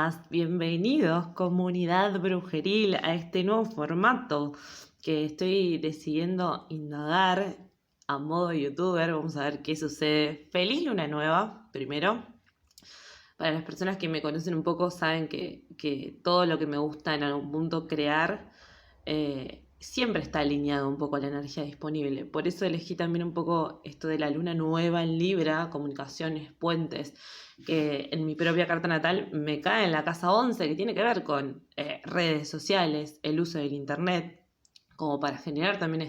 buenas, bienvenidos comunidad brujeril a este nuevo formato que estoy decidiendo indagar a modo youtuber. Vamos a ver qué sucede. Feliz luna nueva, primero. Para las personas que me conocen un poco saben que todo lo que me gusta en algún punto crear siempre está alineado un poco a la energía disponible. Por eso elegí también un poco esto de la luna nueva en Libra, comunicaciones, puentes, que en mi propia carta natal me cae en la casa 11, que tiene que ver con redes sociales, el uso del internet, como para generar también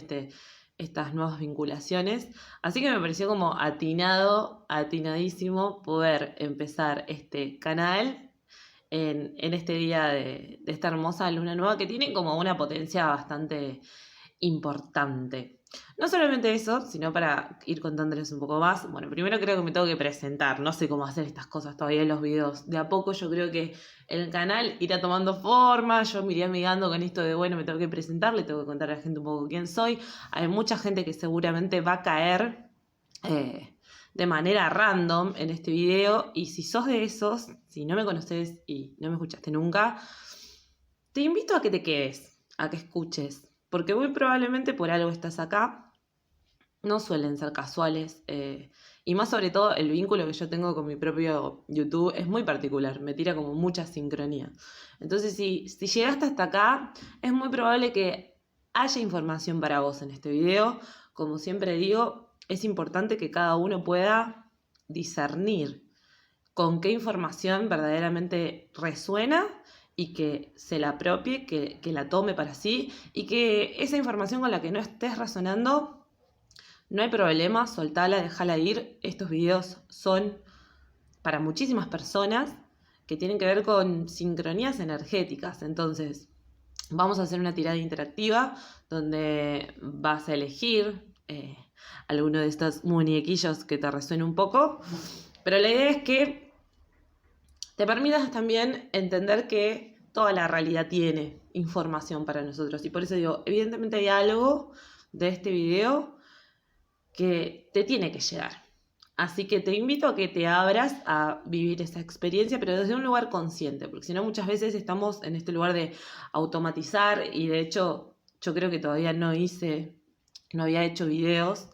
estas nuevas vinculaciones. Así que me pareció como atinadísimo poder empezar este canal en este día de esta hermosa luna nueva que tiene como una potencia bastante importante. No solamente eso, sino para ir contándoles un poco más. Bueno, primero creo que me tengo que presentar. No sé cómo hacer estas cosas todavía en los videos. De a poco yo creo que el canal irá tomando forma. Yo me iré amigando con esto de, bueno, me tengo que presentar, le tengo que contar a la gente un poco quién soy. Hay mucha gente que seguramente va a caer de manera random en este video, y si sos de esos, si no me conoces y no me escuchaste nunca, te invito a que te quedes, a que escuches, porque muy probablemente por algo estás acá. No suelen ser casuales, y más sobre todo el vínculo que yo tengo con mi propio YouTube es muy particular, me tira como mucha sincronía. Entonces si llegaste hasta acá, es muy probable que haya información para vos en este video. Como siempre digo, es importante que cada uno pueda discernir con qué información verdaderamente resuena y que se la apropie, que la tome para sí, y que esa información con la que no estés razonando, no hay problema, soltala, déjala ir. Estos videos son para muchísimas personas que tienen que ver con sincronías energéticas. Entonces, vamos a hacer una tirada interactiva donde vas a elegir alguno de estos muñequillos que te resuene un poco, pero la idea es que te permitas también entender que toda la realidad tiene información para nosotros, y por eso digo, evidentemente hay algo de este video que te tiene que llegar. Así que te invito a que te abras a vivir esa experiencia, pero desde un lugar consciente, porque si no muchas veces estamos en este lugar de automatizar, y de hecho yo creo que todavía no había hecho videos,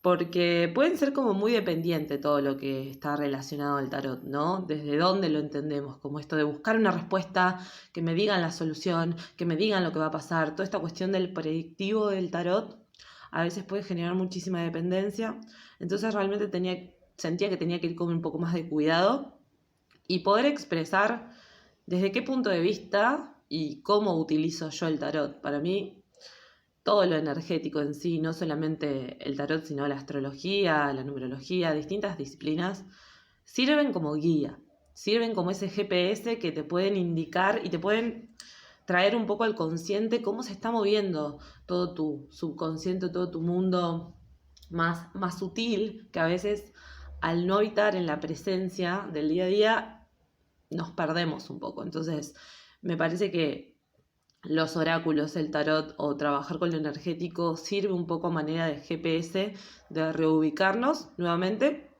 porque pueden ser como muy dependiente todo lo que está relacionado al tarot, ¿no? Desde dónde lo entendemos, como esto de buscar una respuesta, que me digan la solución, que me digan lo que va a pasar. Toda esta cuestión del predictivo del tarot a veces puede generar muchísima dependencia. Entonces realmente sentía que tenía que ir con un poco más de cuidado y poder expresar desde qué punto de vista y cómo utilizo yo el tarot. Para mí, todo lo energético en sí, no solamente el tarot, sino la astrología, la numerología, distintas disciplinas, sirven como guía, sirven como ese GPS que te pueden indicar y te pueden traer un poco al consciente cómo se está moviendo todo tu subconsciente, todo tu mundo más sutil, que a veces al no habitar en la presencia del día a día nos perdemos un poco. Entonces me parece que los oráculos, el tarot o trabajar con lo energético sirve un poco a manera de GPS, de reubicarnos nuevamente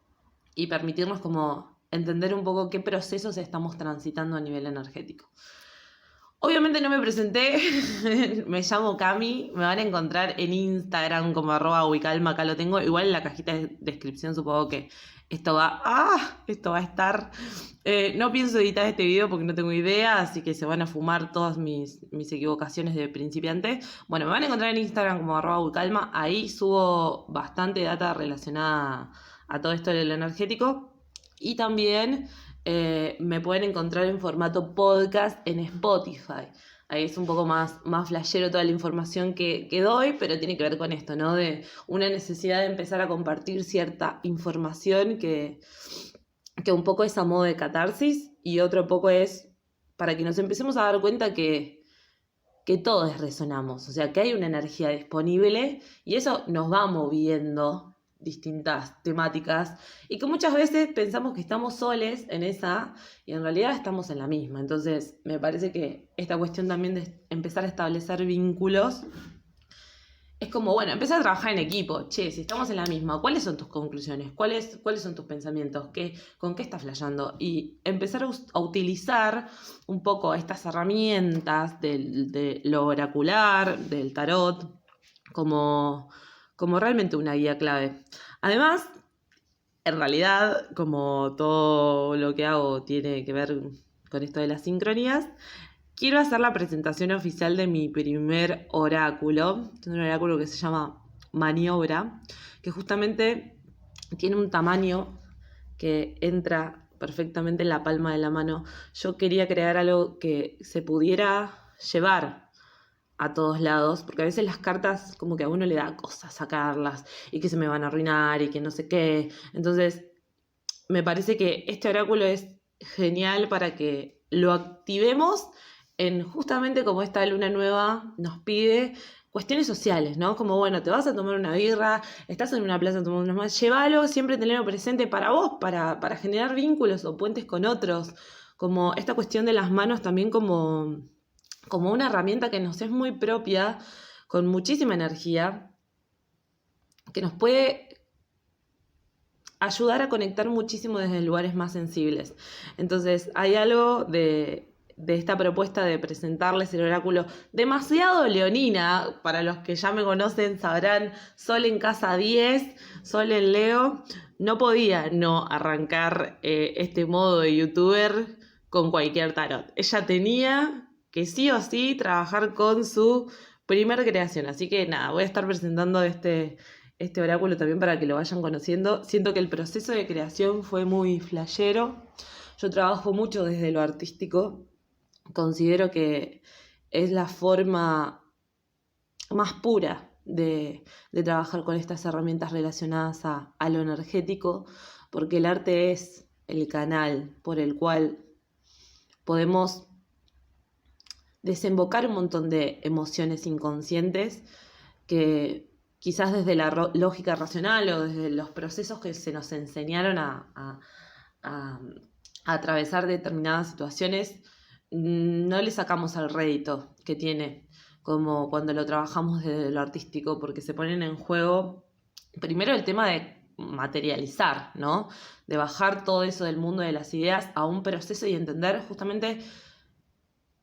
y permitirnos como entender un poco qué procesos estamos transitando a nivel energético. Obviamente no me presenté, me llamo Cami, me van a encontrar en Instagram como @wicalma, acá lo tengo, igual en la cajita de descripción supongo que esto va a estar. No pienso editar este video porque no tengo idea, así que se van a fumar todas mis equivocaciones de principiante. Bueno, me van a encontrar en Instagram como @wicalma, ahí subo bastante data relacionada a todo esto del energético, y también me pueden encontrar en formato podcast en Spotify. Ahí es un poco más flashero toda la información que doy, pero tiene que ver con esto, ¿no? De una necesidad de empezar a compartir cierta información que un poco es a modo de catarsis, y otro poco es para que nos empecemos a dar cuenta que todos resonamos, o sea, que hay una energía disponible y eso nos va moviendo distintas temáticas, y que muchas veces pensamos que estamos soles en esa y en realidad estamos en la misma. Entonces me parece que esta cuestión también de empezar a establecer vínculos es como, bueno, empezar a trabajar en equipo. Che, si estamos en la misma, ¿cuáles son tus conclusiones? ¿Cuáles son tus pensamientos? ¿Con qué estás flasheando? Y empezar a utilizar un poco estas herramientas de lo oracular, del tarot, como realmente una guía clave. Además, en realidad, como todo lo que hago tiene que ver con esto de las sincronías, quiero hacer la presentación oficial de mi primer oráculo. Es un oráculo que se llama Maniobra, que justamente tiene un tamaño que entra perfectamente en la palma de la mano. Yo quería crear algo que se pudiera llevar a todos lados, porque a veces las cartas como que a uno le da cosas sacarlas y que se me van a arruinar y que no sé qué. Entonces, me parece que este oráculo es genial para que lo activemos en justamente como esta luna nueva nos pide cuestiones sociales, ¿no? Como, bueno, te vas a tomar una birra, estás en una plaza tomando unas más, llévalo, siempre tenerlo presente para vos, para generar vínculos o puentes con otros, como esta cuestión de las manos también como una herramienta que nos es muy propia, con muchísima energía, que nos puede ayudar a conectar muchísimo desde lugares más sensibles. Entonces, hay algo de esta propuesta de presentarles el oráculo demasiado leonina. Para los que ya me conocen sabrán, Sol en casa 10, Sol en Leo. No podía no arrancar este modo de youtuber con cualquier tarot. Ella tenía que sí o sí trabajar con su primer creación. Así que nada, voy a estar presentando este oráculo también para que lo vayan conociendo. Siento que el proceso de creación fue muy flashero. Yo trabajo mucho desde lo artístico. Considero que es la forma más pura de trabajar con estas herramientas relacionadas a lo energético, porque el arte es el canal por el cual podemos desembocar un montón de emociones inconscientes que quizás desde la lógica racional o desde los procesos que se nos enseñaron a atravesar determinadas situaciones, no le sacamos al rédito que tiene, como cuando lo trabajamos desde lo artístico, porque se ponen en juego, primero el tema de materializar, ¿no? De bajar todo eso del mundo de las ideas a un proceso y entender justamente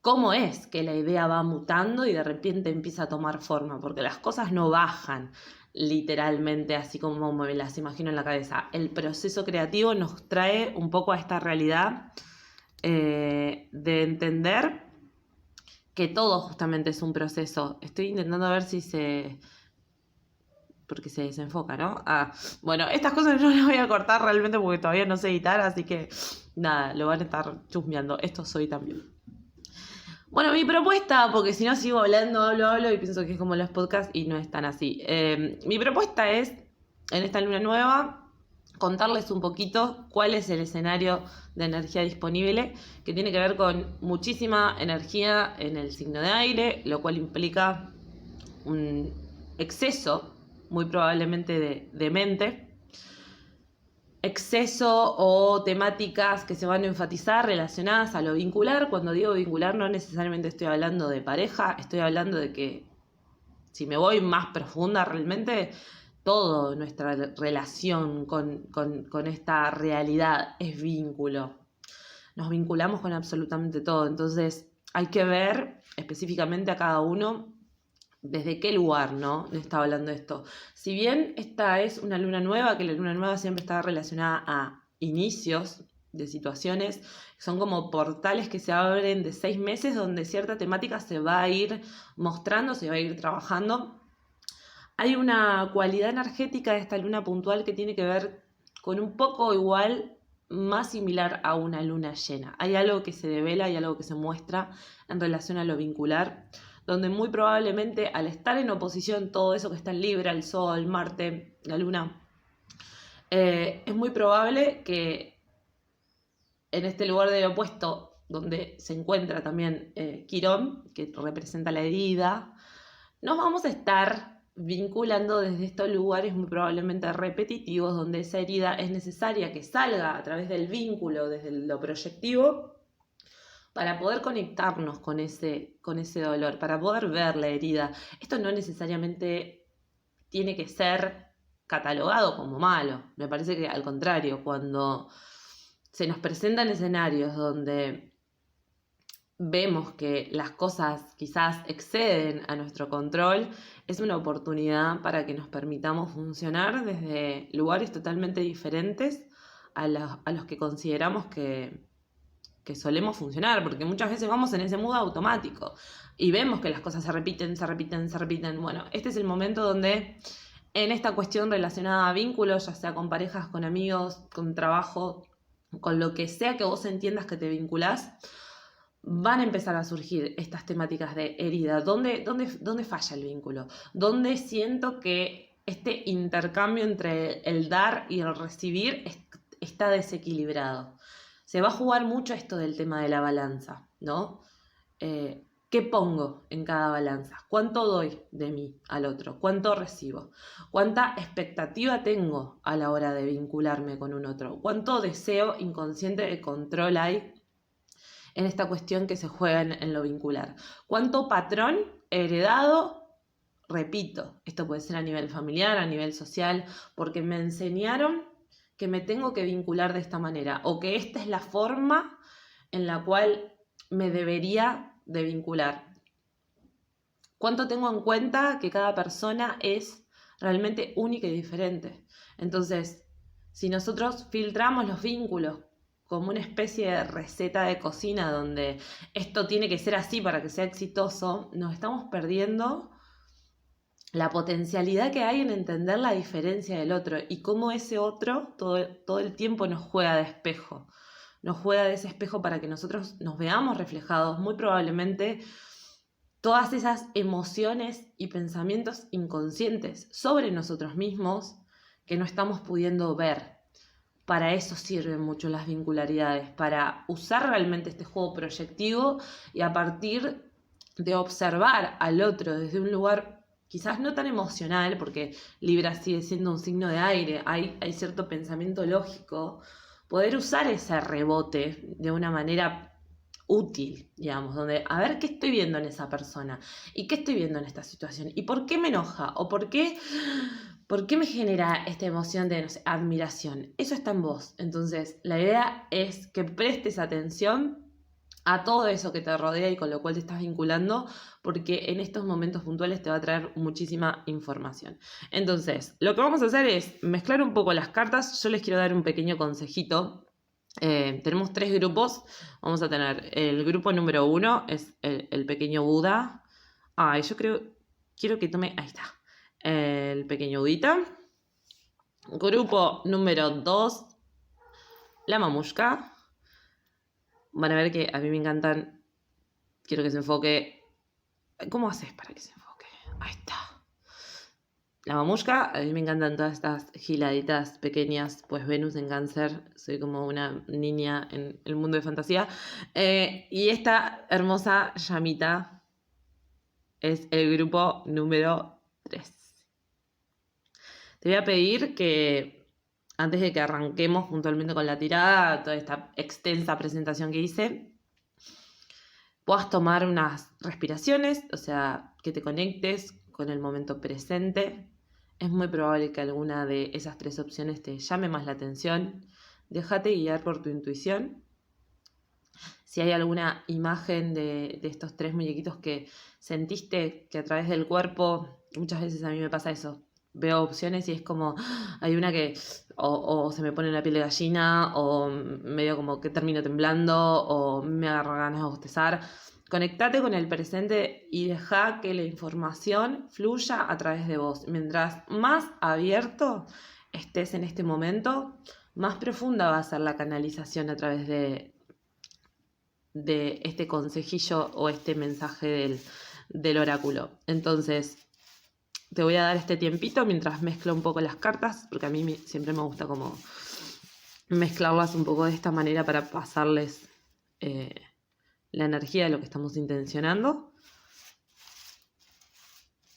cómo es que la idea va mutando y de repente empieza a tomar forma, porque las cosas no bajan literalmente así como me las imagino en la cabeza. El proceso creativo nos trae un poco a esta realidad de entender que todo justamente es un proceso. Estoy intentando ver si porque se desenfoca, ¿no? Bueno, estas cosas no las voy a cortar realmente porque todavía no sé editar, así que nada, lo van a estar chusmeando. Esto soy también. Bueno, mi propuesta, porque si no sigo hablo y pienso que es como los podcasts y no es tan así. Mi propuesta es, en esta luna nueva, contarles un poquito cuál es el escenario de energía disponible, que tiene que ver con muchísima energía en el signo de aire, lo cual implica un exceso, muy probablemente, de mente. Exceso o temáticas que se van a enfatizar relacionadas a lo vincular. Cuando digo vincular no necesariamente estoy hablando de pareja, estoy hablando de que si me voy más profunda realmente, toda nuestra relación con esta realidad es vínculo. Nos vinculamos con absolutamente todo, entonces hay que ver específicamente a cada uno desde qué lugar, ¿no? Está hablando de esto. Si bien esta es una luna nueva, que la luna nueva siempre está relacionada a inicios de situaciones, son como portales que se abren de 6 meses donde cierta temática se va a ir mostrando, se va a ir trabajando. Hay una cualidad energética de esta luna puntual que tiene que ver con un poco igual, más similar a una luna llena. Hay algo que se devela, hay algo que se muestra en relación a lo vincular, donde muy probablemente al estar en oposición todo eso que está en Libra, el Sol, Marte, la Luna, es muy probable que en este lugar del opuesto, donde se encuentra también Quirón, que representa la herida, nos vamos a estar vinculando desde estos lugares muy probablemente repetitivos, donde esa herida es necesaria que salga a través del vínculo, desde lo proyectivo, para poder conectarnos con ese dolor, para poder ver la herida. Esto no necesariamente tiene que ser catalogado como malo. Me parece que al contrario, cuando se nos presentan escenarios donde vemos que las cosas quizás exceden a nuestro control, es una oportunidad para que nos permitamos funcionar desde lugares totalmente diferentes a los que consideramos que solemos funcionar, porque muchas veces vamos en ese modo automático y vemos que las cosas se repiten. Bueno, este es el momento donde en esta cuestión relacionada a vínculos, ya sea con parejas, con amigos, con trabajo, con lo que sea que vos entiendas que te vinculás, van a empezar a surgir estas temáticas de herida. ¿Dónde falla el vínculo? ¿Dónde siento que este intercambio entre el dar y el recibir está desequilibrado? Se va a jugar mucho esto del tema de la balanza, ¿no? ¿Qué pongo en cada balanza? ¿Cuánto doy de mí al otro? ¿Cuánto recibo? ¿Cuánta expectativa tengo a la hora de vincularme con un otro? ¿Cuánto deseo inconsciente de control hay en esta cuestión que se juega en lo vincular? ¿Cuánto patrón heredado? Repito, esto puede ser a nivel familiar, a nivel social, porque me enseñaron que me tengo que vincular de esta manera o que esta es la forma en la cual me debería de vincular. ¿Cuánto tengo en cuenta que cada persona es realmente única y diferente? Entonces, si nosotros filtramos los vínculos como una especie de receta de cocina donde esto tiene que ser así para que sea exitoso, nos estamos perdiendo la potencialidad que hay en entender la diferencia del otro y cómo ese otro todo el tiempo nos juega de espejo. Nos juega de ese espejo para que nosotros nos veamos reflejados, muy probablemente todas esas emociones y pensamientos inconscientes sobre nosotros mismos que no estamos pudiendo ver. Para eso sirven mucho las vincularidades, para usar realmente este juego proyectivo y a partir de observar al otro desde un lugar quizás no tan emocional, porque Libra sigue siendo un signo de aire, hay cierto pensamiento lógico, poder usar ese rebote de una manera útil, digamos, donde a ver qué estoy viendo en esa persona y qué estoy viendo en esta situación y por qué me enoja o por qué me genera esta emoción de, no sé, admiración. Eso está en vos. Entonces, la idea es que prestes atención a todo eso que te rodea y con lo cual te estás vinculando, porque en estos momentos puntuales te va a traer muchísima información. Entonces, lo que vamos a hacer es mezclar un poco las cartas. Yo les quiero dar un pequeño consejito. Tenemos 3 grupos. Vamos a tener el grupo número 1, es el pequeño Buda. Yo quiero que tome, ahí está, el pequeño Budita. Grupo número 2, la mamushka. Van a ver que a mí me encantan. Quiero que se enfoque. ¿Cómo haces para que se enfoque? Ahí está. La mamushka, a mí me encantan todas estas giladitas pequeñas, pues Venus en Cáncer, soy como una niña en el mundo de fantasía. Y esta hermosa llamita es el grupo número 3. Te voy a pedir que antes de que arranquemos puntualmente con la tirada, toda esta extensa presentación que hice, puedas tomar unas respiraciones, o sea, que te conectes con el momento presente. Es muy probable que alguna de esas 3 opciones te llame más la atención. Déjate guiar por tu intuición. Si hay alguna imagen de estos 3 muñequitos que sentiste que a través del cuerpo, muchas veces a mí me pasa eso, veo opciones y es como, hay una que o se me pone la piel de gallina, o medio como que termino temblando, o me agarra ganas de bostezar. Conectate con el presente y deja que la información fluya a través de vos. Mientras más abierto estés en este momento, más profunda va a ser la canalización a través de este consejillo o este mensaje del oráculo. Entonces, te voy a dar este tiempito mientras mezclo un poco las cartas, porque a mí siempre me gusta como mezclarlas un poco de esta manera para pasarles la energía de lo que estamos intencionando.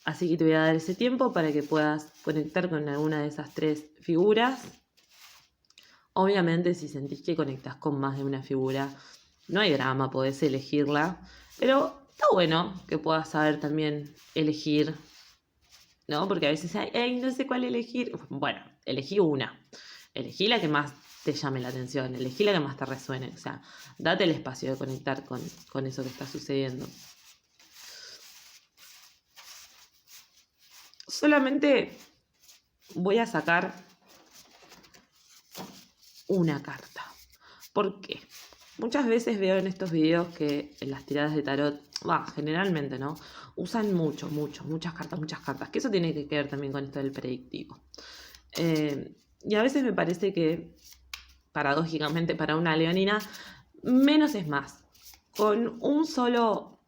Así que te voy a dar ese tiempo para que puedas conectar con alguna de esas 3 figuras. Obviamente, si sentís que conectás con más de una figura, no hay drama, podés elegirla, pero está bueno que puedas saber también elegir ¿no? Porque a veces, ay, no sé cuál elegir. Bueno, elegí una. Elegí la que más te llame la atención, elegí la que más te resuene. O sea, date el espacio de conectar con eso que está sucediendo. Solamente voy a sacar una carta. ¿Por qué? Muchas veces veo en estos videos que en las tiradas de tarot, generalmente, ¿no? Usan muchas cartas, que eso tiene que ver también con esto del predictivo. Y a veces me parece que, paradójicamente, para una leonina, menos es más. Con un solo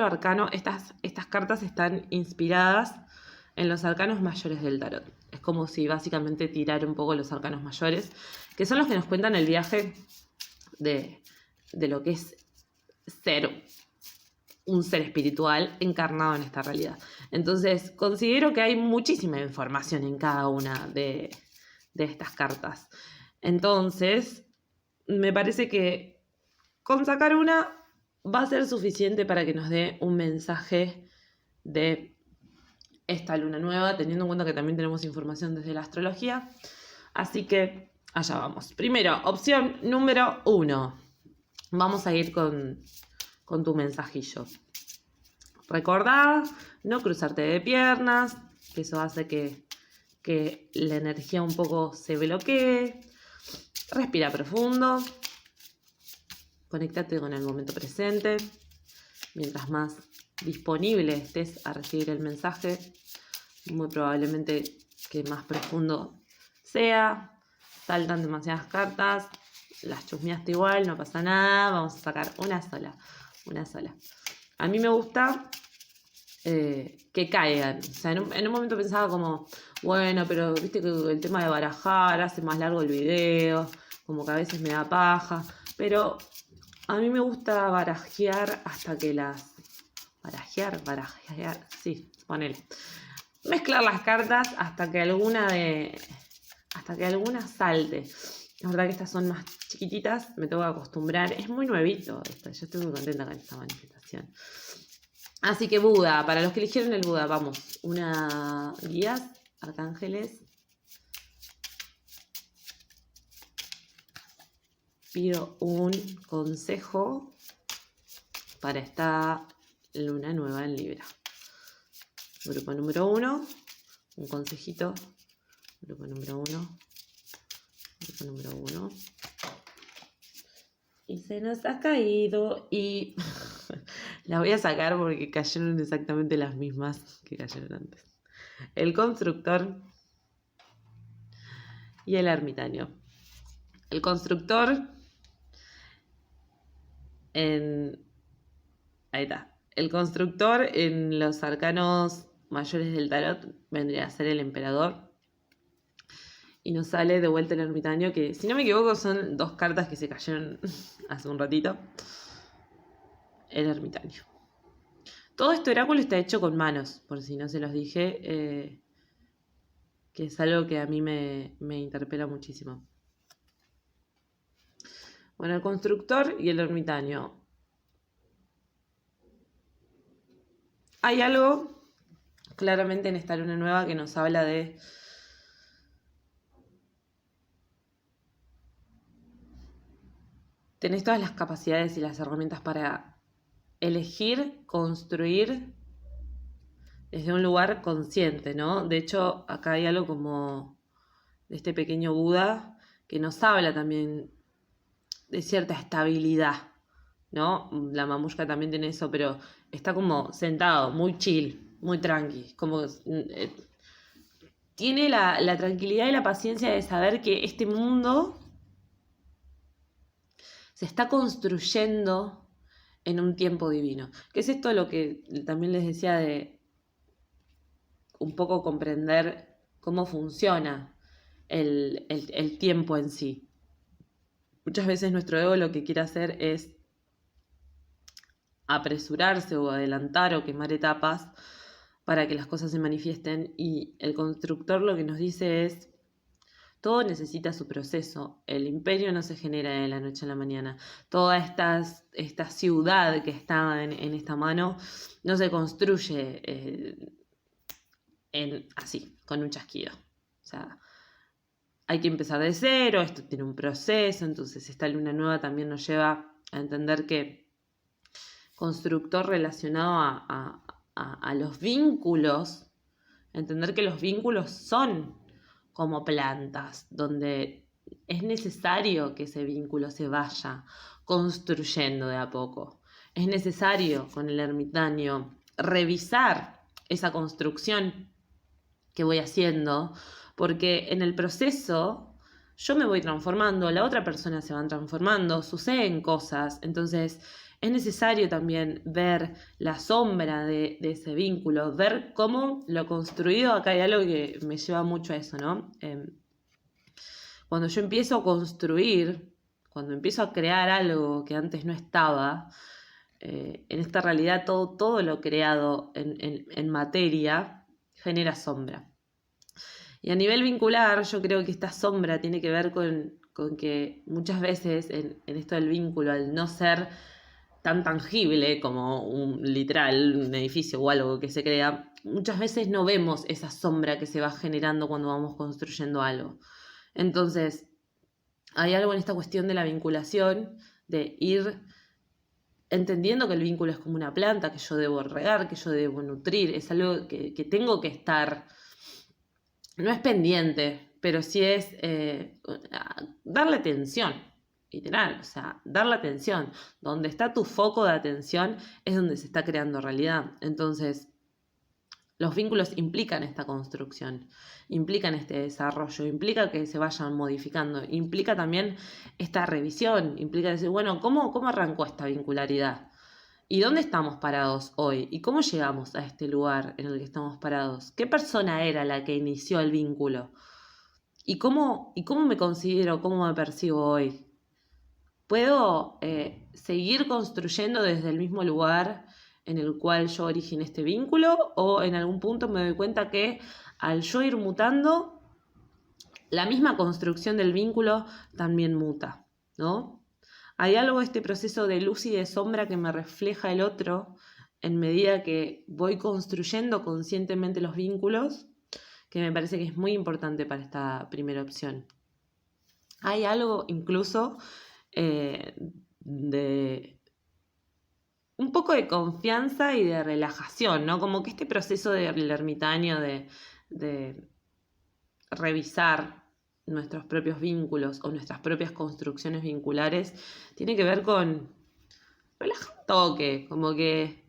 arcano, estas cartas están inspiradas en los arcanos mayores del tarot. Es como si básicamente tirara un poco los arcanos mayores, que son los que nos cuentan el viaje de lo que es ser un ser espiritual encarnado en esta realidad. Entonces, considero que hay muchísima información en cada una de estas cartas. Entonces, me parece que con sacar una va a ser suficiente para que nos dé un mensaje de esta luna nueva, teniendo en cuenta que también tenemos información desde la astrología. Así que allá vamos. Primero, opción número 1. Vamos a ir con tu mensajillo. Recordá no cruzarte de piernas, que eso hace que la energía un poco se bloquee. Respira profundo. Conéctate con el momento presente. Mientras más disponible estés a recibir el mensaje, muy probablemente que más profundo sea. Saltan demasiadas cartas, las chusmeaste igual, no pasa nada, vamos a sacar una sola. A mí me gusta que caigan. O sea, en un momento pensaba como, bueno, pero viste que el tema de barajar hace más largo el video, como que a veces me da paja, pero a mí me gusta barajear hasta que las... Barajear, sí, ponele. Mezclar las cartas hasta que alguna salte. La verdad que estas son más chiquititas, me tengo que acostumbrar. Es muy nuevito esto, yo estoy muy contenta con esta manifestación. Así que Buda, para los que eligieron el Buda, vamos. Una guías, arcángeles. Pido un consejo para esta luna nueva en Libra. Grupo número 1, un consejito. Grupo número 1. Y se nos ha caído y la voy a sacar porque cayeron exactamente las mismas que cayeron antes. El constructor y el ermitaño. El constructor ahí está. El constructor en los arcanos mayores del tarot vendría a ser el emperador. Y nos sale de vuelta el ermitaño, que si no me equivoco son 2 cartas que se cayeron hace un ratito. El ermitaño. Todo este oráculo está hecho con manos, por si no se los dije, que es algo que a mí me interpela muchísimo. Bueno, el constructor y el ermitaño. Hay algo claramente en esta luna nueva que nos habla de tenés todas las capacidades y las herramientas para elegir, construir desde un lugar consciente, ¿no? De hecho, acá hay algo como de este pequeño Buda que nos habla también de cierta estabilidad, ¿no? La mamushka también tiene eso, pero está como sentado, muy chill, muy tranqui, como tiene la tranquilidad y la paciencia de saber que este mundo se está construyendo en un tiempo divino. Que es esto lo que también les decía de un poco comprender cómo funciona el tiempo en sí. Muchas veces nuestro ego lo que quiere hacer es apresurarse o adelantar o quemar etapas para que las cosas se manifiesten, y el constructor lo que nos dice es todo necesita su proceso. El imperio no se genera de la noche a la mañana. Toda esta ciudad que está en esta mano no se construye así, con un chasquido. O sea, hay que empezar de cero, esto tiene un proceso, entonces esta luna nueva también nos lleva a entender que constructor relacionado a los vínculos, entender que los vínculos son como plantas, donde es necesario que ese vínculo se vaya construyendo de a poco. Es necesario con el ermitaño revisar esa construcción que voy haciendo, porque en el proceso yo me voy transformando, la otra persona se va transformando, suceden cosas, entonces es necesario también ver la sombra de ese vínculo, ver cómo lo construido. Acá hay algo que me lleva mucho a eso, ¿no? Cuando yo empiezo a construir, cuando empiezo a crear algo que antes no estaba, en esta realidad todo lo creado en materia genera sombra. Y a nivel vincular, yo creo que esta sombra tiene que ver con que muchas veces en esto del vínculo, al no ser tan tangible como un edificio o algo que se crea, muchas veces no vemos esa sombra que se va generando cuando vamos construyendo algo. Entonces, hay algo en esta cuestión de la vinculación, de ir entendiendo que el vínculo es como una planta que yo debo regar, que yo debo nutrir, es algo que tengo que estar, no es pendiente, pero sí es darle atención, literal, o sea, darle atención. Donde está tu foco de atención es donde se está creando realidad. Entonces, los vínculos implican esta construcción, implican este desarrollo, implica que se vayan modificando, implica también esta revisión, implica decir, bueno, ¿cómo arrancó esta vincularidad? ¿Y dónde estamos parados hoy? ¿Y cómo llegamos a este lugar en el que estamos parados? ¿Qué persona era la que inició el vínculo? ¿Y cómo me considero, cómo me percibo hoy? ¿Puedo seguir construyendo desde el mismo lugar en el cual yo originé este vínculo? ¿O en algún punto me doy cuenta que al yo ir mutando, la misma construcción del vínculo también muta, ¿no? Hay algo de este proceso de luz y de sombra que me refleja el otro en medida que voy construyendo conscientemente los vínculos, que me parece que es muy importante para esta primera opción. Hay algo incluso de un poco de confianza y de relajación, ¿no? Como que este proceso del ermitaño de revisar nuestros propios vínculos o nuestras propias construcciones vinculares tiene que ver con relajar un toque, como que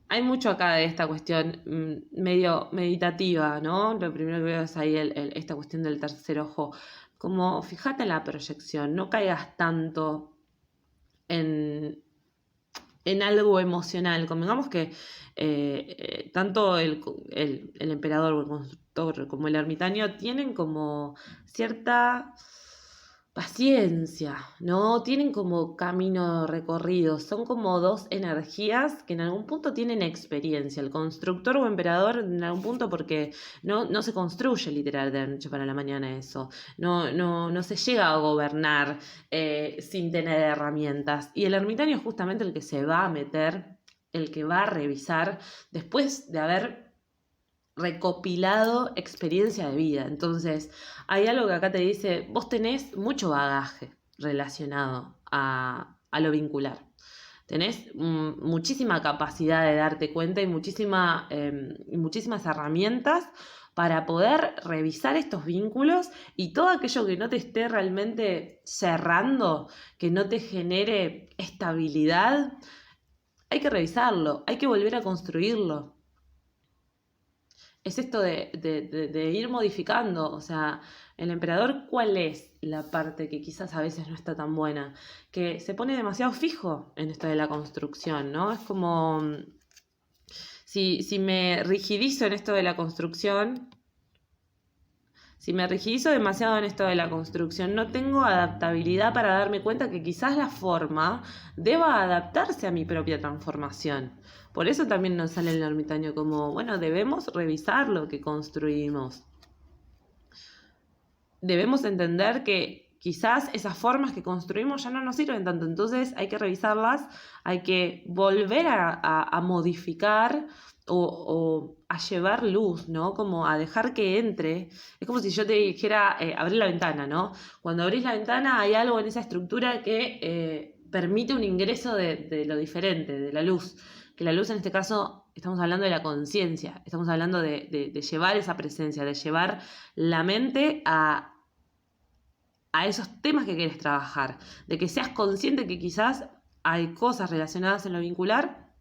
hay mucho acá de esta cuestión medio meditativa, ¿no? Lo primero que veo es ahí esta cuestión del tercer ojo, como fíjate en la proyección, no caigas tanto en algo emocional. Convengamos que tanto el emperador o el constructor como el ermitaño tienen como cierta paciencia, ¿no? Tienen como camino recorrido, son como dos energías que en algún punto tienen experiencia. El constructor o emperador en algún punto porque no se construye literal de la noche para la mañana eso, no se llega a gobernar sin tener herramientas. Y el ermitaño es justamente el que se va a meter, el que va a revisar después de haber recopilado experiencia de vida. Entonces, hay algo que acá te dice, vos tenés mucho bagaje relacionado a lo vincular. Tenés muchísima capacidad de darte cuenta y muchísimas herramientas para poder revisar estos vínculos y todo aquello que no te esté realmente cerrando, que no te genere estabilidad, hay que revisarlo, hay que volver a construirlo. Es esto de ir modificando, o sea, el emperador, ¿cuál es la parte que quizás a veces no está tan buena? Que se pone demasiado fijo en esto de la construcción, ¿no? Es como, si me rigidizo en esto de la construcción, si me rigidizo demasiado en esto de la construcción, no tengo adaptabilidad para darme cuenta que quizás la forma deba adaptarse a mi propia transformación. Por eso también nos sale el ermitaño como, bueno, debemos revisar lo que construimos. Debemos entender que quizás esas formas que construimos ya no nos sirven tanto, entonces hay que revisarlas, hay que volver a modificar o a llevar luz, ¿no? Como a dejar que entre. Es como si yo te dijera, abrir la ventana, ¿no? Cuando abrís la ventana hay algo en esa estructura que permite un ingreso de lo diferente, de la luz. Que la luz en este caso, estamos hablando de la conciencia, estamos hablando de llevar esa presencia, de llevar la mente a esos temas que quieres trabajar, de que seas consciente que quizás hay cosas relacionadas en lo vincular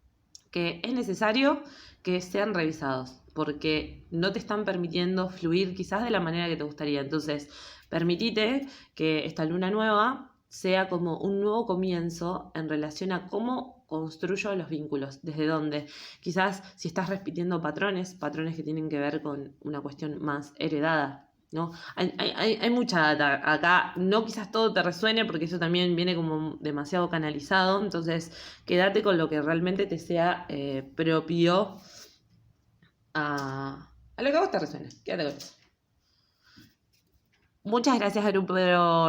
que es necesario que sean revisados, porque no te están permitiendo fluir quizás de la manera que te gustaría. Entonces, permitite que esta luna nueva sea como un nuevo comienzo en relación a cómo construyo los vínculos, desde dónde. Quizás si estás repitiendo patrones que tienen que ver con una cuestión más heredada, ¿no? Hay mucha data acá, no quizás todo te resuene porque eso también viene como demasiado canalizado, entonces quédate con lo que realmente te sea propio a lo que a vos te resuene, quédate con eso. Muchas gracias, grupo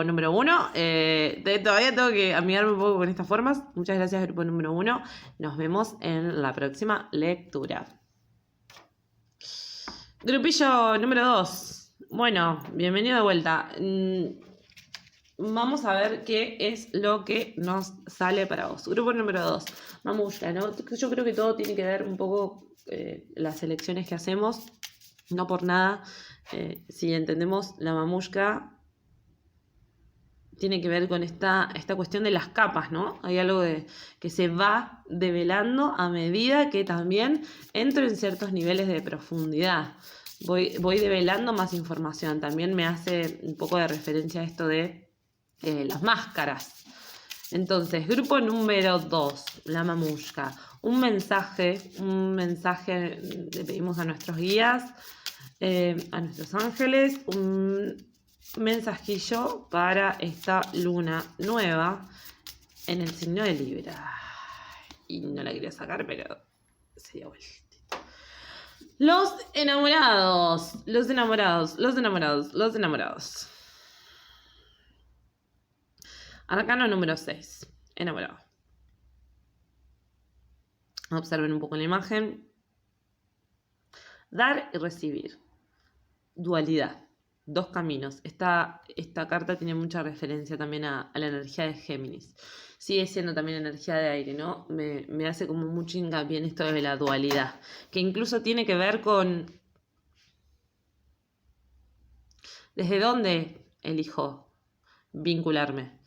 número 1. Todavía tengo que amigarme un poco con estas formas. Muchas gracias, grupo número 1. Nos vemos en la próxima lectura. Grupillo número 2. Bueno, bienvenido de vuelta. Vamos a ver qué es lo que nos sale para vos. Grupo número 2. Mamushka, ¿no? Yo creo que todo tiene que ver un poco las elecciones que hacemos. No por nada. Si entendemos la mamushka, tiene que ver con esta cuestión de las capas, ¿no? Hay algo que se va develando a medida que también entro en ciertos niveles de profundidad. Voy develando más información. También me hace un poco de referencia a esto de las máscaras. Entonces, grupo número 2, la mamushka. Un mensaje le pedimos a nuestros guías, a nuestros ángeles, un mensajillo para esta luna nueva en el signo de Libra. Y no la quería sacar, pero se dio vuelta. Los enamorados. Arcano número 6. Enamorado. Observen un poco la imagen. Dar y recibir. Dualidad. Dos caminos. Esta carta tiene mucha referencia también a la energía de Géminis. Sigue siendo también energía de aire, ¿no? Me hace como mucho hincapié en esto de la dualidad. Que incluso tiene que ver con desde dónde elijo vincularme.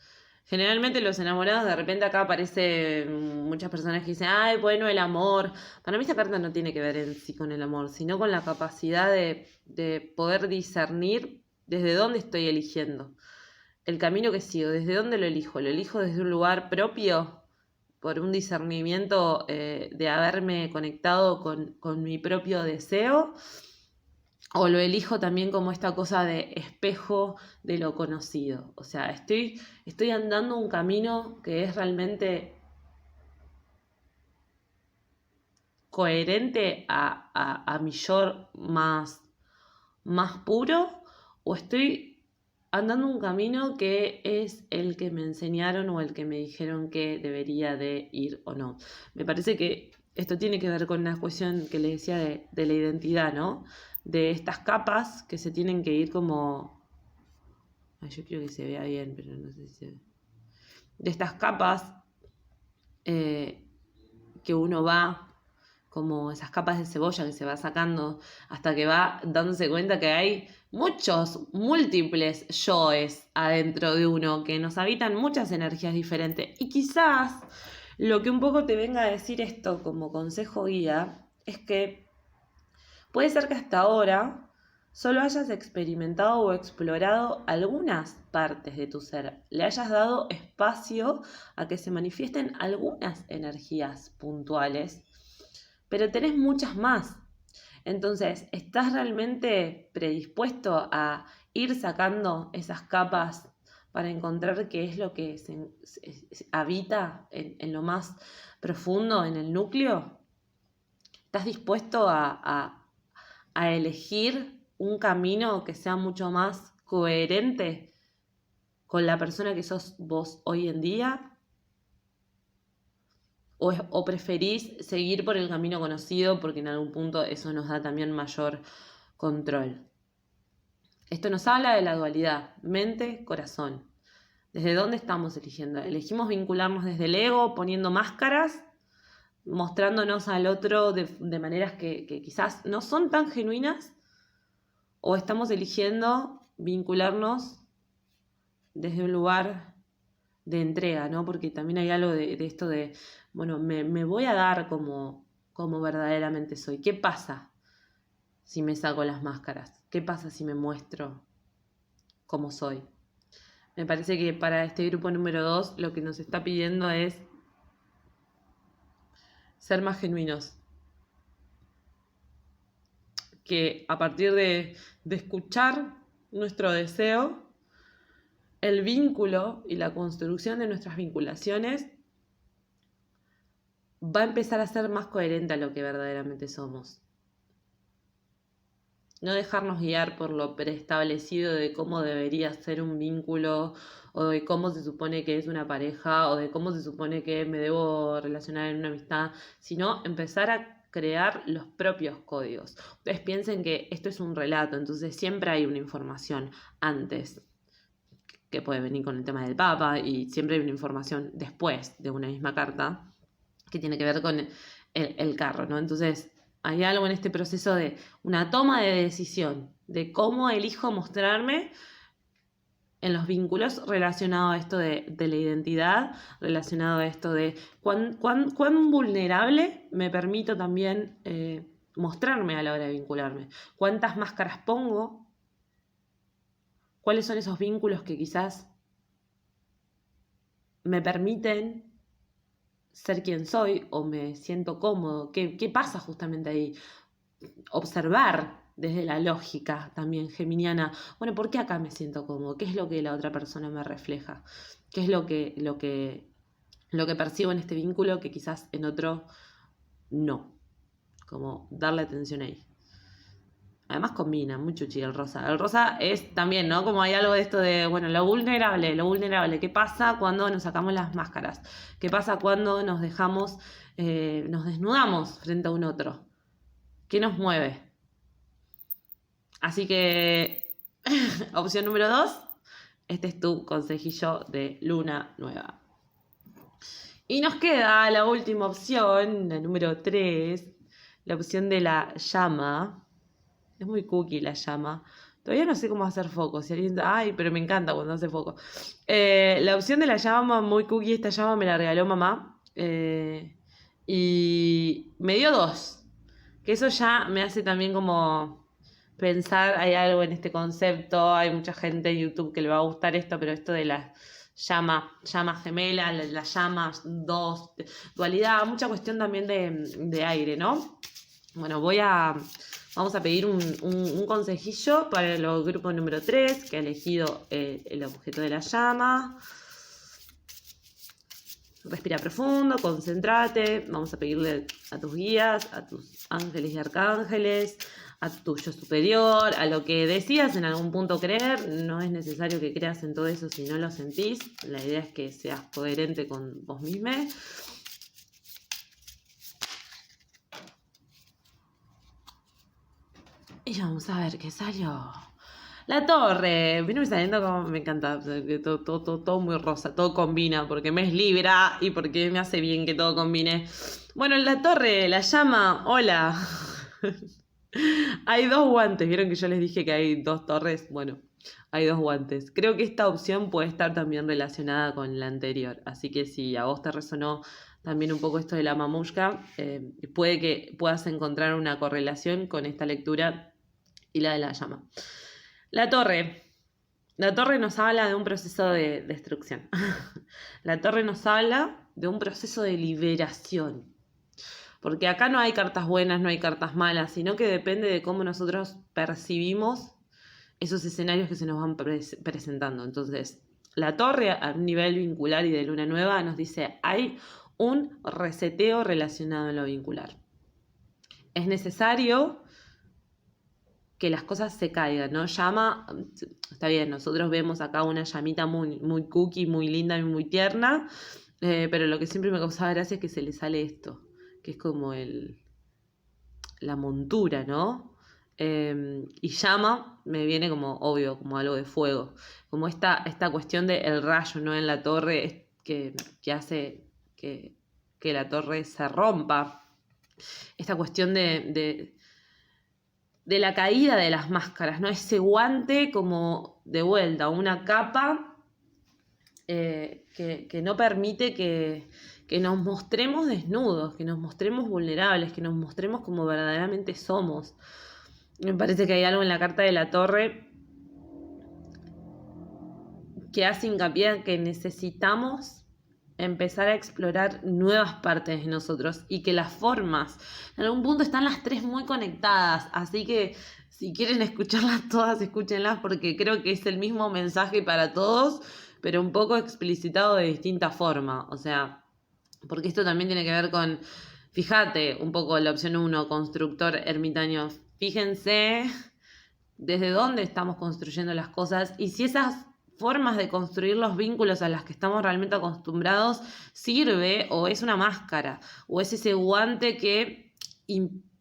Generalmente los enamorados, de repente acá aparecen muchas personas que dicen, ay, bueno, el amor. Para mí esta carta no tiene que ver en sí con el amor, sino con la capacidad de poder discernir desde dónde estoy eligiendo. El camino que sigo, desde dónde lo elijo. Lo elijo desde un lugar propio, por un discernimiento de haberme conectado con mi propio deseo. O lo elijo también como esta cosa de espejo de lo conocido. O sea, estoy andando un camino que es realmente coherente a mi yo más puro, o estoy andando un camino que es el que me enseñaron o el que me dijeron que debería de ir o no. Me parece que esto tiene que ver con una cuestión que le decía de la identidad, ¿no? De estas capas que se tienen que ir como... Ay, yo creo que se vea bien, pero no sé si se ve. De estas capas que uno va, como esas capas de cebolla que se va sacando hasta que va dándose cuenta que hay múltiples yoes adentro de uno, que nos habitan muchas energías diferentes. Y quizás lo que un poco te venga a decir esto como consejo guía es que puede ser que hasta ahora solo hayas experimentado o explorado algunas partes de tu ser, le hayas dado espacio a que se manifiesten algunas energías puntuales, pero tenés muchas más. Entonces, ¿estás realmente predispuesto a ir sacando esas capas para encontrar qué es lo que se habita en lo más profundo, en el núcleo? ¿Estás dispuesto a elegir un camino que sea mucho más coherente con la persona que sos vos hoy en día? ¿O preferís seguir por el camino conocido porque en algún punto eso nos da también mayor control? Esto nos habla de la dualidad, mente, corazón. ¿Desde dónde estamos eligiendo? ¿Elegimos vincularnos desde el ego, poniendo máscaras, mostrándonos al otro de maneras que quizás no son tan genuinas? ¿O estamos eligiendo vincularnos desde un lugar de entrega, ¿no? Porque también hay algo de esto de, bueno, me voy a dar como verdaderamente soy. ¿Qué pasa si me saco las máscaras? ¿Qué pasa si me muestro como soy? Me parece que para este grupo número 2 lo que nos está pidiendo es ser más genuinos. Que a partir de escuchar nuestro deseo, el vínculo y la construcción de nuestras vinculaciones va a empezar a ser más coherente a lo que verdaderamente somos. No dejarnos guiar por lo preestablecido de cómo debería ser un vínculo, o de cómo se supone que es una pareja, o de cómo se supone que me debo relacionar en una amistad, sino empezar a crear los propios códigos. Ustedes piensen que esto es un relato, entonces siempre hay una información antes, que puede venir con el tema del Papa, y siempre hay una información después de una misma carta, que tiene que ver con el carro, ¿no? Entonces, hay algo en este proceso de una toma de decisión, de cómo elijo mostrarme en los vínculos relacionado a esto de la identidad, relacionado a esto de cuán vulnerable me permito también mostrarme a la hora de vincularme, cuántas máscaras pongo, cuáles son esos vínculos que quizás me permiten ser quien soy o me siento cómodo. ¿Qué pasa justamente ahí? Observar desde la lógica también geminiana. Bueno, ¿por qué acá me siento cómodo? ¿Qué es lo que la otra persona me refleja? ¿Qué es lo que percibo en este vínculo que quizás en otro no? Como darle atención ahí. Además combina mucho chido el rosa. El rosa es también, ¿no? Como hay algo de esto de, bueno, lo vulnerable. ¿Qué pasa cuando nos sacamos las máscaras? ¿Qué pasa cuando nos dejamos, nos desnudamos frente a un otro? ¿Qué nos mueve? Así que, opción número 2, este es tu consejillo de luna nueva. Y nos queda la última opción, la número 3, la opción de la llama. Es muy cookie la llama. Todavía no sé cómo hacer foco. Si alguien... Ay, pero me encanta cuando hace foco. La opción de la llama, muy cookie, esta llama me la regaló mamá. Y me dio 2. Que eso ya me hace también como pensar, hay algo en este concepto. Hay mucha gente en YouTube que le va a gustar esto, pero esto de la llama gemela, la llama 2, dualidad, mucha cuestión también de aire, ¿no? Bueno, vamos a pedir un consejillo para el grupo número 3, que ha elegido el objeto de la llama. Respira profundo, concéntrate. Vamos a pedirle a tus guías, a tus ángeles y arcángeles, a tu yo superior, a lo que decidas en algún punto creer. No es necesario que creas en todo eso si no lo sentís. La idea es que seas coherente con vos mismo. Y vamos a ver qué salió. La torre. Vino saliendo como... Me encanta. Todo muy rosa. Todo combina. Porque me es Libra. Y porque me hace bien que todo combine. Bueno, la torre. La llama. Hola. Hay 2 guantes. ¿Vieron que yo les dije que hay 2 torres? Bueno, hay 2 guantes. Creo que esta opción puede estar también relacionada con la anterior. Así que si a vos te resonó también un poco esto de la mamushka, puede que puedas encontrar una correlación con esta lectura y la de la llama. La torre. La torre nos habla de un proceso de destrucción. La torre nos habla de un proceso de liberación. Porque acá no hay cartas buenas, no hay cartas malas, sino que depende de cómo nosotros percibimos esos escenarios que se nos van presentando. Entonces, la torre a un nivel vincular y de luna nueva nos dice, hay un reseteo relacionado en lo vincular. Es necesario que las cosas se caigan, ¿no? Llama, está bien, nosotros vemos acá una llamita muy, muy cookie, muy linda y muy tierna, pero lo que siempre me causaba gracia es que se le sale esto, que es como la montura, ¿no? Y llama me viene como obvio, como algo de fuego, como esta cuestión del rayo, ¿no? En la torre que hace que la torre se rompa, esta cuestión de la caída de las máscaras, ¿no? Ese guante como de vuelta, una capa que no permite que nos mostremos desnudos, que nos mostremos vulnerables, que nos mostremos como verdaderamente somos. Me parece que hay algo en la carta de la torre que hace hincapié en que necesitamos empezar a explorar nuevas partes de nosotros y que las formas, en algún punto están las tres muy conectadas, así que si quieren escucharlas todas, escúchenlas porque creo que es el mismo mensaje para todos, pero un poco explicitado de distinta forma, o sea, porque esto también tiene que ver con, fíjate, un poco la opción 1, constructor ermitaño, fíjense desde dónde estamos construyendo las cosas y si esas formas de construir los vínculos a las que estamos realmente acostumbrados sirve o es una máscara o es ese guante que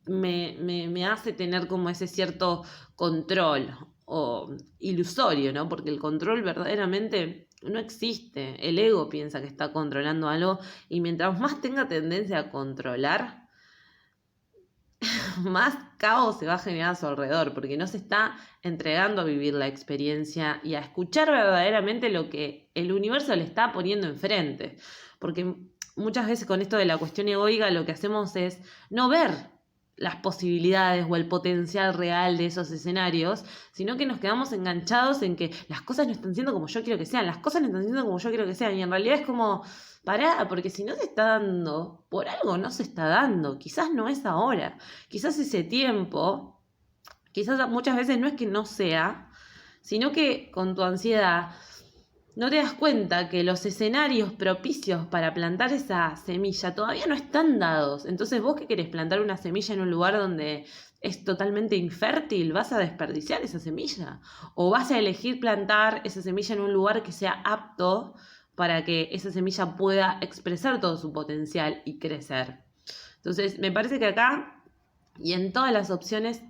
me hace tener como ese cierto control o ilusorio, ¿no? Porque el control verdaderamente no existe. El ego piensa que está controlando algo y mientras más tenga tendencia a controlar, más caos se va a generar a su alrededor, porque no se está entregando a vivir la experiencia y a escuchar verdaderamente lo que el universo le está poniendo enfrente. Porque muchas veces con esto de la cuestión egoica lo que hacemos es no ver las posibilidades o el potencial real de esos escenarios, sino que nos quedamos enganchados en que las cosas no están siendo como yo quiero que sean, las cosas no están siendo como yo quiero que sean, y en realidad es como, pará, porque si no se está dando, por algo no se está dando, quizás no es ahora, quizás ese tiempo, quizás muchas veces no es que no sea, sino que con tu ansiedad no te das cuenta que los escenarios propicios para plantar esa semilla todavía no están dados. Entonces vos que querés plantar una semilla en un lugar donde es totalmente infértil, ¿vas a desperdiciar esa semilla? ¿O vas a elegir plantar esa semilla en un lugar que sea apto para que esa semilla pueda expresar todo su potencial y crecer? Entonces me parece que acá y en todas las opciones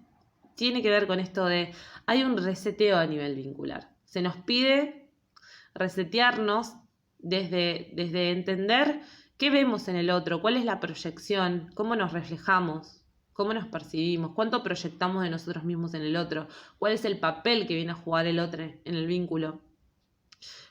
tiene que ver con esto de hay un reseteo a nivel vincular. Se nos pide resetearnos desde entender qué vemos en el otro, cuál es la proyección, cómo nos reflejamos, cómo nos percibimos, cuánto proyectamos de nosotros mismos en el otro, cuál es el papel que viene a jugar el otro en el vínculo,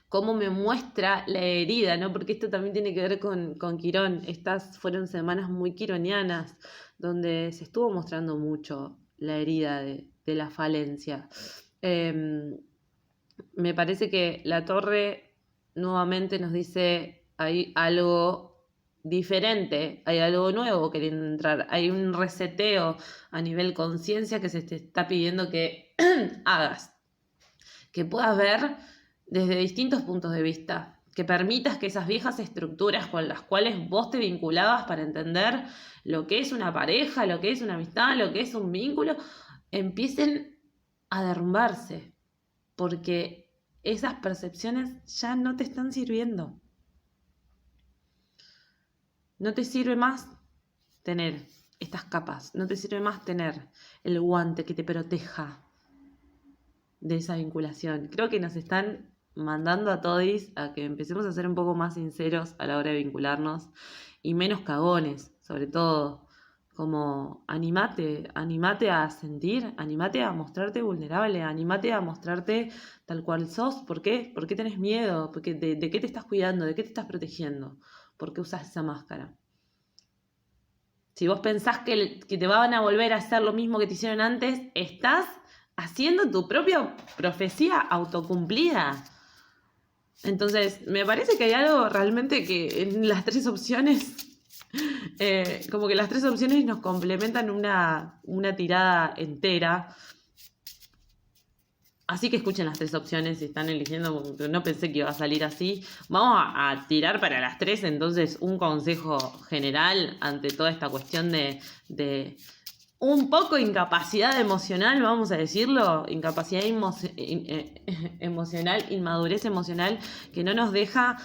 cómo me muestra la herida, ¿no? Porque esto también tiene que ver con Quirón. Estas fueron semanas muy quironianas, donde se estuvo mostrando mucho la herida de la falencia. Me parece que la torre nuevamente nos dice hay algo diferente, hay algo nuevo queriendo entrar, hay un reseteo a nivel conciencia que se te está pidiendo que hagas, que puedas ver desde distintos puntos de vista, que permitas que esas viejas estructuras con las cuales vos te vinculabas para entender lo que es una pareja, lo que es una amistad, lo que es un vínculo, empiecen a derrumbarse. Porque esas percepciones ya no te están sirviendo. No te sirve más tener estas capas, no te sirve más tener el guante que te proteja de esa vinculación. Creo que nos están mandando a todos a que empecemos a ser un poco más sinceros a la hora de vincularnos y menos cagones, sobre todo. Como animate a sentir, animate a mostrarte vulnerable, animate a mostrarte tal cual sos. ¿Por qué? ¿Por qué tenés miedo? Porque ¿de qué te estás cuidando? ¿De qué te estás protegiendo? ¿Por qué usas esa máscara? Si vos pensás que te van a volver a hacer lo mismo que te hicieron antes, estás haciendo tu propia profecía autocumplida. Entonces, me parece que hay algo realmente que en las tres opciones... como que las tres opciones nos complementan una tirada entera. Así que escuchen las tres opciones si están eligiendo, porque no pensé que iba a salir así. Vamos a tirar para las tres, entonces, un consejo general ante toda esta cuestión de un poco incapacidad emocional, vamos a decirlo, incapacidad emocional, inmadurez emocional, que no nos deja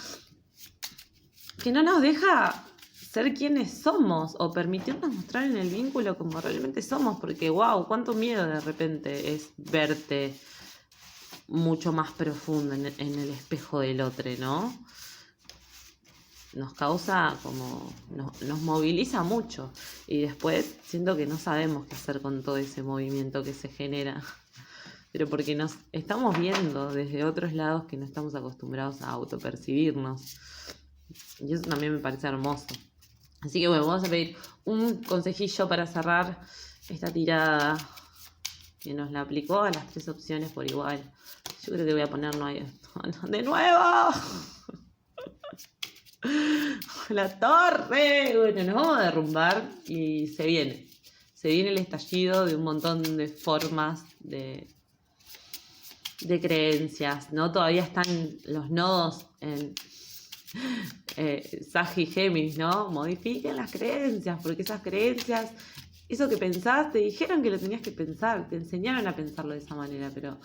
ser quienes somos o permitirnos mostrar en el vínculo como realmente somos, porque wow, cuánto miedo de repente es verte mucho más profundo en el espejo del otro, ¿no? Nos causa como, nos moviliza mucho y después siento que no sabemos qué hacer con todo ese movimiento que se genera, pero porque nos estamos viendo desde otros lados que no estamos acostumbrados a autopercibirnos y eso también me parece hermoso. Así que bueno, vamos a pedir un consejillo para cerrar esta tirada que nos la aplicó a las 3 opciones por igual. Yo creo que voy a ponerlo ahí. ¡De nuevo! ¡La torre! Bueno, nos vamos a derrumbar y se viene. Se viene el estallido de un montón de formas de creencias, ¿no? Todavía están los nodos en Sagi y Géminis, ¿no? Modifiquen las creencias, porque esas creencias, eso que pensás, te dijeron que lo tenías que pensar, te enseñaron a pensarlo de esa manera, pero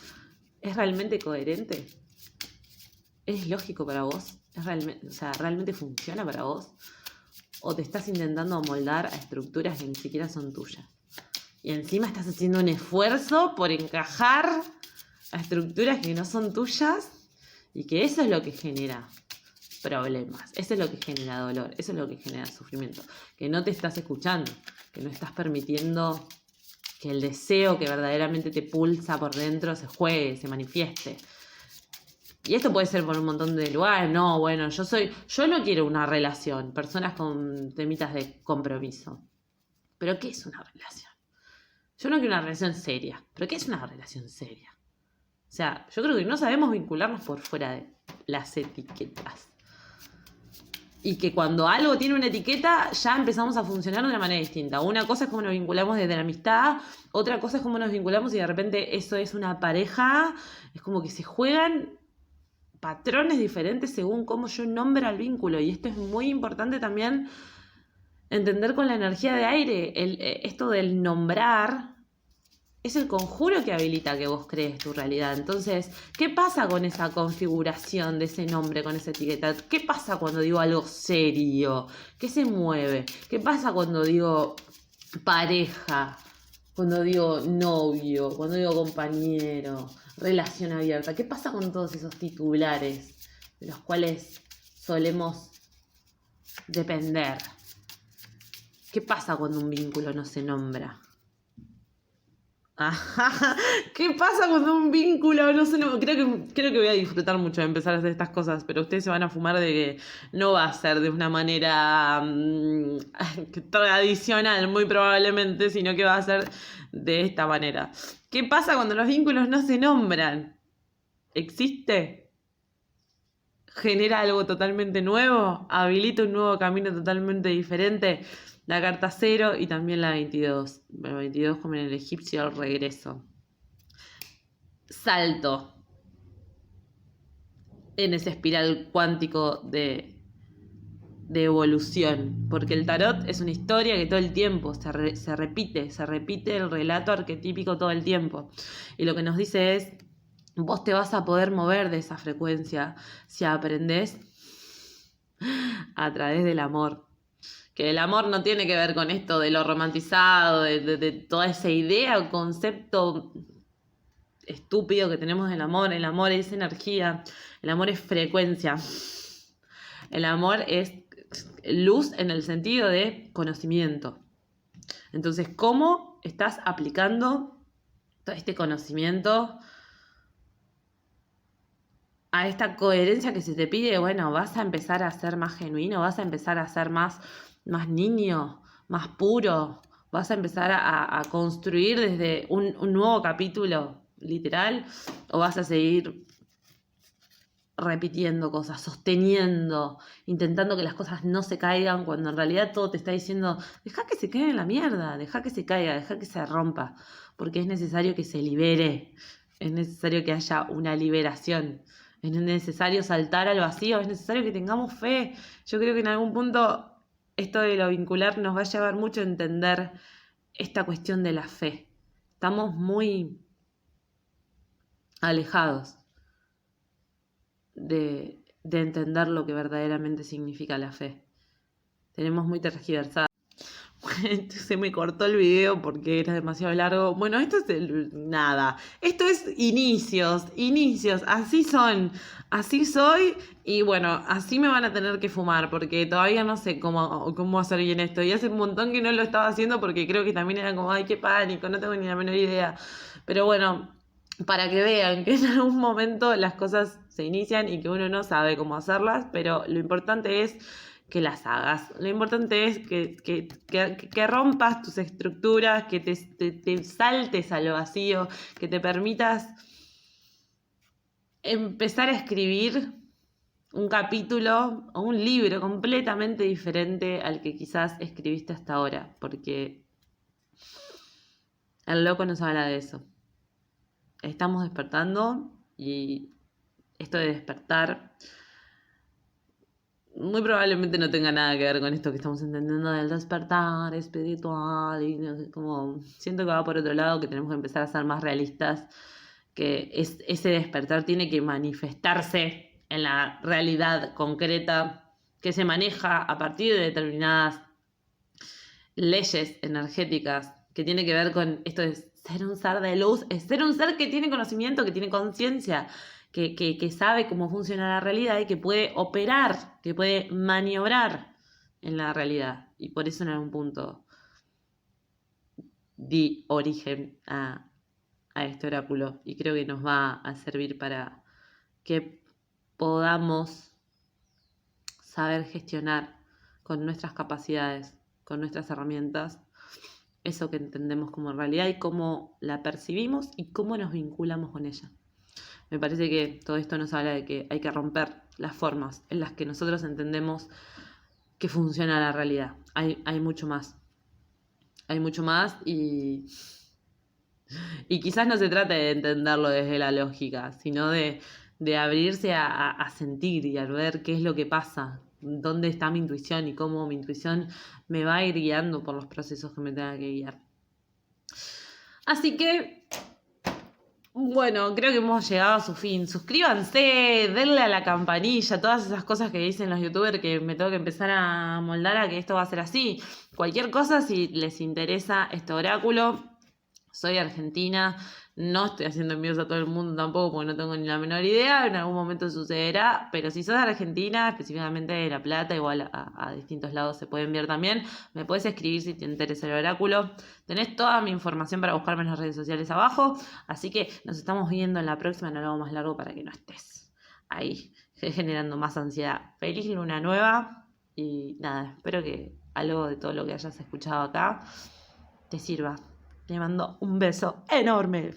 ¿es realmente coherente? ¿Es lógico para vos? ¿Realmente funciona para vos? ¿O te estás intentando amoldar a estructuras que ni siquiera son tuyas? Y encima estás haciendo un esfuerzo por encajar a estructuras que no son tuyas y que eso es lo que genera problemas, eso es lo que genera dolor, eso es lo que genera sufrimiento, que no te estás escuchando, que no estás permitiendo que el deseo que verdaderamente te pulsa por dentro se juegue, se manifieste. Y esto puede ser por un montón de lugares. No, bueno, yo no quiero una relación, personas con temitas de compromiso. ¿Pero qué es una relación? Yo no quiero una relación seria, ¿pero qué es una relación seria? O sea, yo creo que no sabemos vincularnos por fuera de las etiquetas. Y que cuando algo tiene una etiqueta, ya empezamos a funcionar de una manera distinta. Una cosa es cómo nos vinculamos desde la amistad, otra cosa es cómo nos vinculamos y de repente eso es una pareja. Es como que se juegan patrones diferentes según cómo yo nombro al vínculo. Y esto es muy importante también entender con la energía de aire. Esto del nombrar es el conjuro que habilita que vos crees tu realidad. Entonces, ¿qué pasa con esa configuración de ese nombre, con esa etiqueta? ¿Qué pasa cuando digo algo serio? ¿Qué se mueve? ¿Qué pasa cuando digo pareja? Cuando digo novio, cuando digo compañero, relación abierta. ¿Qué pasa con todos esos titulares de los cuales solemos depender? ¿Qué pasa cuando un vínculo no se nombra? ¿Qué pasa cuando un vínculo no se nombra? Creo que voy a disfrutar mucho de empezar a hacer estas cosas, pero ustedes se van a fumar de que no va a ser de una manera tradicional, muy probablemente, sino que va a ser de esta manera. ¿Qué pasa cuando los vínculos no se nombran? ¿Existe? ¿Genera algo totalmente nuevo? ¿Habilita un nuevo camino totalmente diferente? La carta 0 y también la 22. La 22 como en el egipcio al regreso. Salto en ese espiral cuántico de evolución. Porque el tarot es una historia que todo el tiempo se repite el relato arquetípico todo el tiempo. Y lo que nos dice es, vos te vas a poder mover de esa frecuencia si aprendés a través del amor. Que el amor no tiene que ver con esto de lo romantizado, de toda esa idea o concepto estúpido que tenemos del amor. El amor es energía, el amor es frecuencia, el amor es luz en el sentido de conocimiento. Entonces, ¿cómo estás aplicando todo este conocimiento a esta coherencia que se te pide? Bueno, vas a empezar a ser más genuino, vas a empezar a ser más niño, más puro, vas a empezar a construir desde un nuevo capítulo literal, o vas a seguir repitiendo cosas, sosteniendo, intentando que las cosas no se caigan, cuando en realidad todo te está diciendo, deja que se caiga en la mierda, deja que se caiga, deja que se rompa, porque es necesario que se libere, es necesario que haya una liberación. Es necesario saltar al vacío, es necesario que tengamos fe. Yo creo que en algún punto esto de lo vincular nos va a llevar mucho a entender esta cuestión de la fe. Estamos muy alejados de entender lo que verdaderamente significa la fe. Tenemos muy tergiversado. Se me cortó el video porque era demasiado largo. Bueno, esto es nada. Esto es inicios. Así son. Así soy. Y bueno, así me van a tener que fumar porque todavía no sé cómo hacer bien esto. Y hace un montón que no lo estaba haciendo porque creo que también era como, ay, qué pánico, no tengo ni la menor idea. Pero bueno, para que vean que en algún momento las cosas se inician y que uno no sabe cómo hacerlas, pero lo importante es que las hagas. Lo importante es que rompas tus estructuras, que te saltes a lo vacío, que te permitas empezar a escribir un capítulo o un libro completamente diferente al que quizás escribiste hasta ahora, porque el loco nos habla de eso. Estamos despertando y esto de despertar muy probablemente no tenga nada que ver con esto que estamos entendiendo del despertar espiritual y como siento que va por otro lado, que tenemos que empezar a ser más realistas, que ese despertar tiene que manifestarse en la realidad concreta que se maneja a partir de determinadas leyes energéticas, que tiene que ver con esto de ser un ser de luz, es ser un ser que tiene conocimiento, que tiene conciencia, que sabe cómo funciona la realidad y que puede operar, que puede maniobrar en la realidad. Y por eso en algún punto di origen a este oráculo y creo que nos va a servir para que podamos saber gestionar con nuestras capacidades, con nuestras herramientas, eso que entendemos como realidad y cómo la percibimos y cómo nos vinculamos con ella. Me parece que todo esto nos habla de que hay que romper las formas en las que nosotros entendemos que funciona la realidad. Hay mucho más. Hay mucho más y quizás no se trata de entenderlo desde la lógica, sino de abrirse a sentir y a ver qué es lo que pasa, dónde está mi intuición y cómo mi intuición me va a ir guiando por los procesos que me tenga que guiar. Así que, bueno, creo que hemos llegado a su fin. Suscríbanse, denle a la campanilla, todas esas cosas que dicen los youtubers que me tengo que empezar a moldar a que esto va a ser así. Cualquier cosa, si les interesa este oráculo, soy argentina, no estoy haciendo envíos a todo el mundo tampoco porque no tengo ni la menor idea, en algún momento sucederá, pero si sos de Argentina, específicamente de La Plata, igual a distintos lados se puede enviar también, me puedes escribir si te interesa el oráculo, tenés toda mi información para buscarme en las redes sociales abajo, así que nos estamos viendo en la próxima, no lo hago más largo para que no estés ahí generando más ansiedad. Feliz luna nueva y nada, espero que algo de todo lo que hayas escuchado acá te sirva. Te mando un beso enorme.